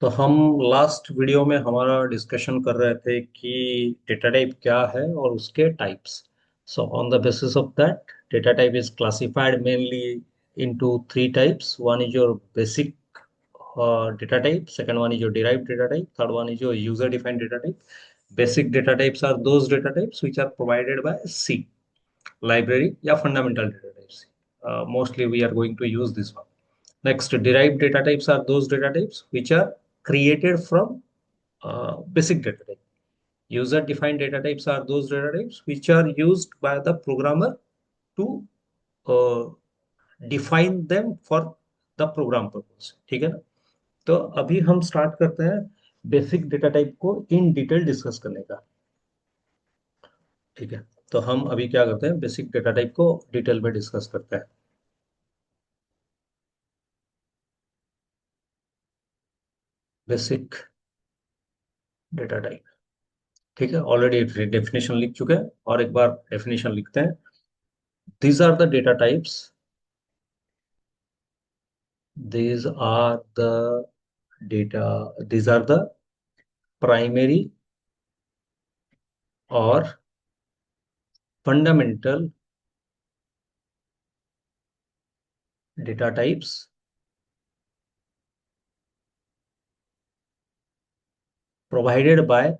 तो हम last video में हमारा डिस्कशन कर रहे थे कि डेटा टाइप क्या है और उसके types. So on the basis of that, data type is classified mainly into three types. One is your basic data type, second one is your derived data type, third one is your user defined data type. Basic data types are those data types which are provided by C library या fundamental data types. Mostly we are going to use this one. Next, derived data types are those data types which are created from basic data type. User defined data types are those data types which are used by the programmer to uh, define them for the program purpose. ठीक है ना. तो अभी हम start करते हैं basic data type को in detail discuss करने का. ठीक है. तो हम अभी क्या करते हैं, बेसिक डेटा टाइप को डिटेल में डिस्कस करते हैं. Basic data type. ठीक है, ऑलरेडी डेफिनेशन लिख चुके हैं और एक बार डेफिनेशन लिखते हैं. these are the data types these are the these are the primary or fundamental data types provided by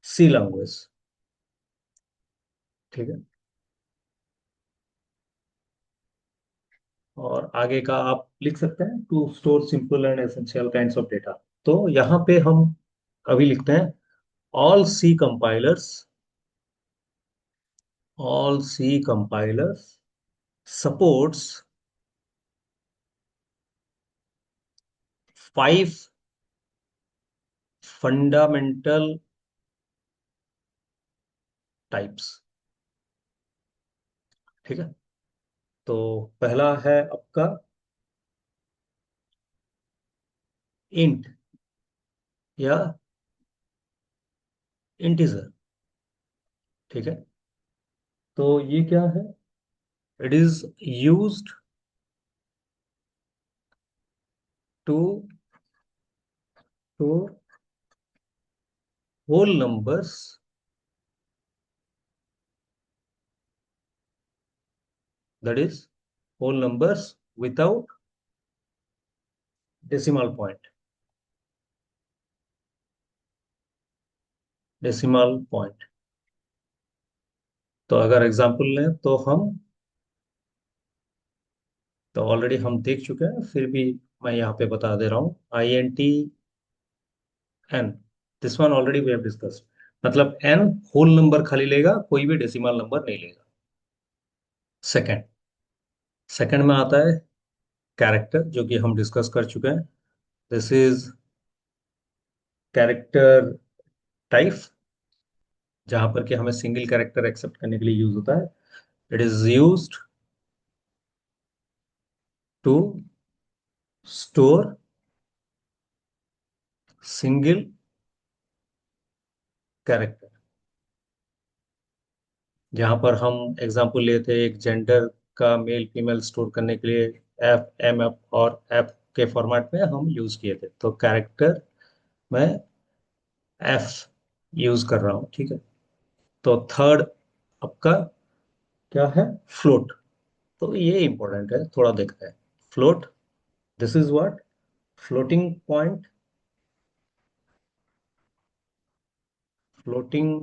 C language. ठीक है. और आगे का आप लिख सकते हैं, to store simple and essential kinds of data. तो यहाँ पे हम अभी लिखते हैं, all C compilers all C compilers supports five fundamental types. ठीक है. तो पहला है आपका इंट या इंटीजर. ठीक है. तो ये क्या है, it is used to store whole numbers, that is whole numbers without decimal point. Decimal point. तो अगर एग्जांपल लें तो हम, तो ऑलरेडी हम देख चुके हैं, फिर भी मैं यहाँ पे बता दे रहा हूँ. INT n, this one already we have discussed. मतलब n होल नंबर खाली लेगा, कोई भी डेसिमल नंबर नहीं लेगा. सेकंड. सेकंड में आता है कैरेक्टर, जो कि हम डिस्कस कर चुके हैं. दिस इज कैरेक्टर टाइप, जहां पर कि हमें सिंगल कैरेक्टर एक्सेप्ट करने के लिए यूज होता है. It is used to store single character. जहां पर हम एग्जांपल लेते हैं, एक जेंडर का मेल फीमेल स्टोर करने के लिए एफ एम एफ और एफ के फॉर्मेट में हम यूज किए थे. तो कैरेक्टर मैं एफ यूज कर रहा हूँ. ठीक है. तो थर्ड आपका क्या है, फ्लोट. तो ये इंपॉर्टेंट है, थोड़ा देखते हैं. Float, this is what, floating point. Floating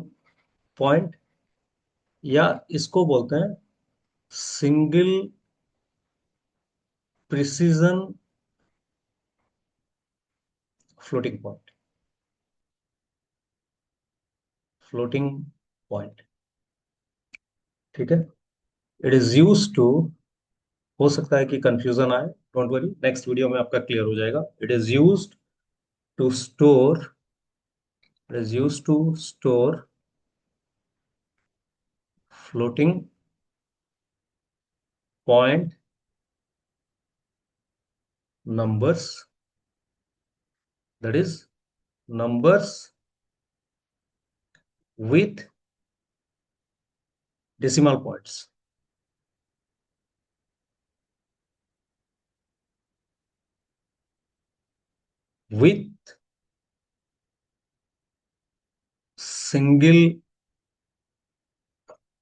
point या इसको बोलते हैं single precision floating point. Floating point. ठीक है. इट इज यूज टू, हो सकता है कि कंफ्यूजन आए, डोंट वरी, नेक्स्ट वीडियो में आपका क्लियर हो जाएगा. It is use to store it is use to store floating point numbers, that is numbers with decimal points. With single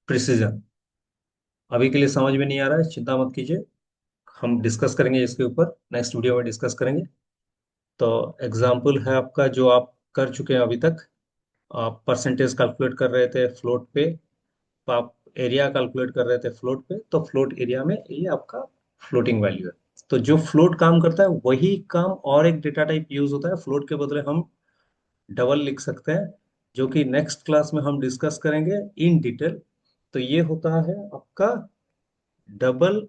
precision. अभी के लिए समझ में नहीं आ रहा है, चिंता मत कीजिए, हम डिस्कस करेंगे इसके ऊपर, नेक्स्ट वीडियो में डिस्कस करेंगे। तो एग्जाम्पल है आपका जो आप कर चुके हैं अभी तक। आप परसेंटेज कैलकुलेट कर रहे थे फ्लोट पे, तो आप एरिया कैलकुलेट कर रहे थे फ्लोट पे, तो फ्लोट एरिया में ये आपका फ्लोटिंग वैल्यू है। तो जो फ्लोट काम करता है वही काम और एक डेटा टाइप यूज होता है, फ्लोट के बदले हम डबल लिख सकते हैं, जो कि नेक्स्ट क्लास में हम डिस्कस करेंगे इन डिटेल। तो ये होता है आपका डबल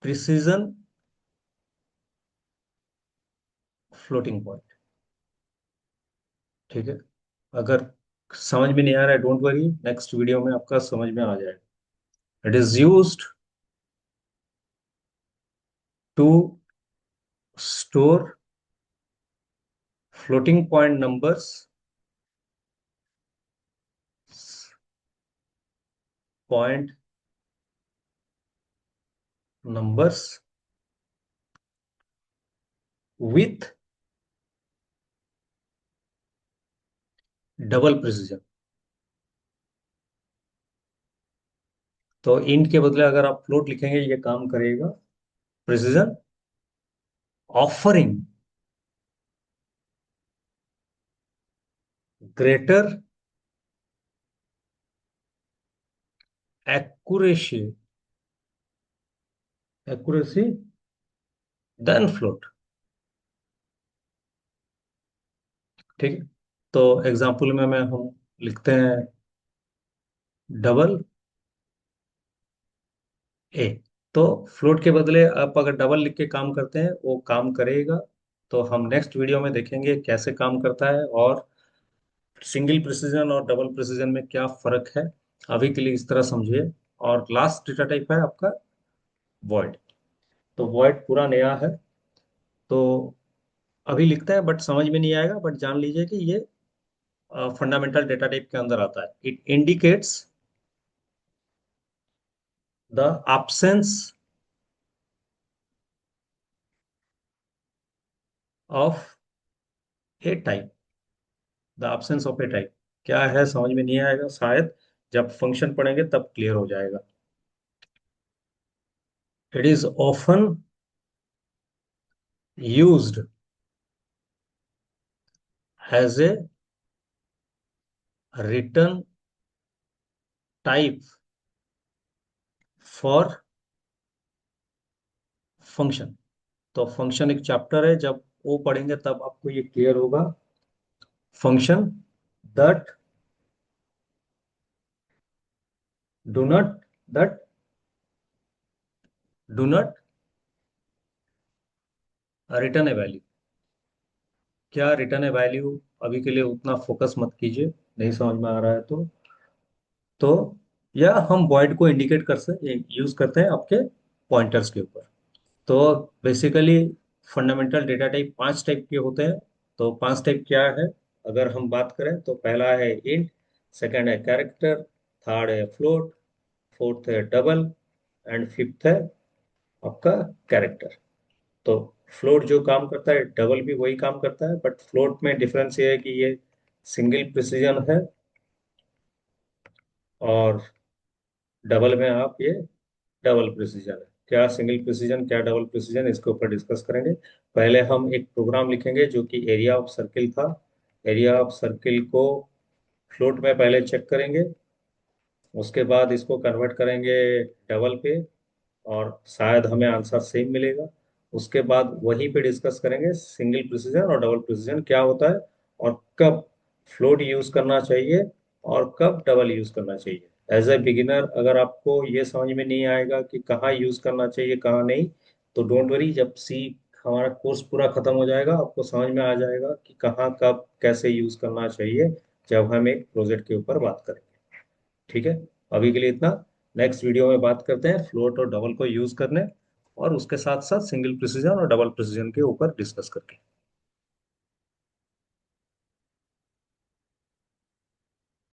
प्रिसीजन फ्लोटिंग पॉइंट। ठीक है, अगर समझ में नहीं आ रहा है डोंट वरी, नेक्स्ट वीडियो में आपका समझ में आ जाएगा। It is used to store floating point numbers, point numbers with double precision. तो इंट के बदले अगर आप फ्लोट लिखेंगे ये काम करेगा, precision offering greater accuracy, accuracy than float. ठीक है, तो एग्जाम्पल में हम लिखते हैं डबल ए। तो फ्लोट के बदले आप अगर डबल लिख के काम करते हैं वो काम करेगा। तो हम नेक्स्ट वीडियो में देखेंगे कैसे काम करता है और सिंगल प्रिसीजन और डबल प्रिसीजन में क्या फर्क है। अभी के लिए इस तरह समझिए। और लास्ट डेटा टाइप है आपका वॉइड। तो वॉइड पूरा नया है, तो अभी लिखते हैं बट समझ में नहीं आएगा, बट जान लीजिए कि ये फंडामेंटल डेटा टाइप के अंदर आता है। It indicates the absence of A type, the absence of A type क्या है समझ में नहीं आएगा शायद, जब फंक्शन पढ़ेंगे तब क्लियर हो जाएगा। It is often used as a return type for function. तो फंक्शन एक चैप्टर है, जब वो पढ़ेंगे तब आपको ये क्लियर होगा। Function that do not that do not return a value. क्या रिटर्न ए वैल्यू, अभी के लिए उतना फोकस मत कीजिए, नहीं समझ में आ रहा है तो या हम वॉइड को इंडिकेट कर सकते यूज करते हैं आपके पॉइंटर्स के ऊपर। तो बेसिकली फंडामेंटल डेटा टाइप पांच टाइप के होते हैं। तो पांच टाइप क्या है अगर हम बात करें, तो पहला है इंट, सेकंड है कैरेक्टर, थर्ड है फ्लोट, फोर्थ है डबल, एंड फिफ्थ है आपका कैरेक्टर। तो फ्लोट जो काम करता है डबल भी वही काम करता है, बट फ्लोट में डिफरेंस ये है कि ये सिंगल प्रिसीजन है, और डबल में आप ये डबल प्रिसीजन है। क्या सिंगल प्रिसीजन क्या डबल प्रिसीजन, इसके ऊपर डिस्कस करेंगे। पहले हम एक प्रोग्राम लिखेंगे जो कि एरिया ऑफ सर्किल था। एरिया ऑफ सर्किल को फ्लोट में पहले चेक करेंगे, उसके बाद इसको कन्वर्ट करेंगे डबल पे, और शायद हमें आंसर सेम मिलेगा। उसके बाद वहीं पे डिस्कस करेंगे सिंगल प्रिसीजन और डबल प्रिसीजन क्या होता है, और कब फ्लोट यूज करना चाहिए और कब डबल यूज करना चाहिए। एज ए बिगिनर अगर आपको ये समझ में नहीं आएगा कि कहाँ यूज करना चाहिए कहाँ नहीं, तो डोंट वरी, जब सी हमारा कोर्स पूरा खत्म हो जाएगा आपको समझ में आ जाएगा कि कहाँ कब कैसे यूज करना चाहिए, जब हम एक प्रोजेक्ट के ऊपर बात करेंगे। ठीक है, अभी के लिए इतना। नेक्स्ट वीडियो में बात करते हैं फ्लोट और डबल को यूज करने, और उसके साथ साथ सिंगल प्रिसीजन और डबल प्रिसीजन के ऊपर डिस्कस करके।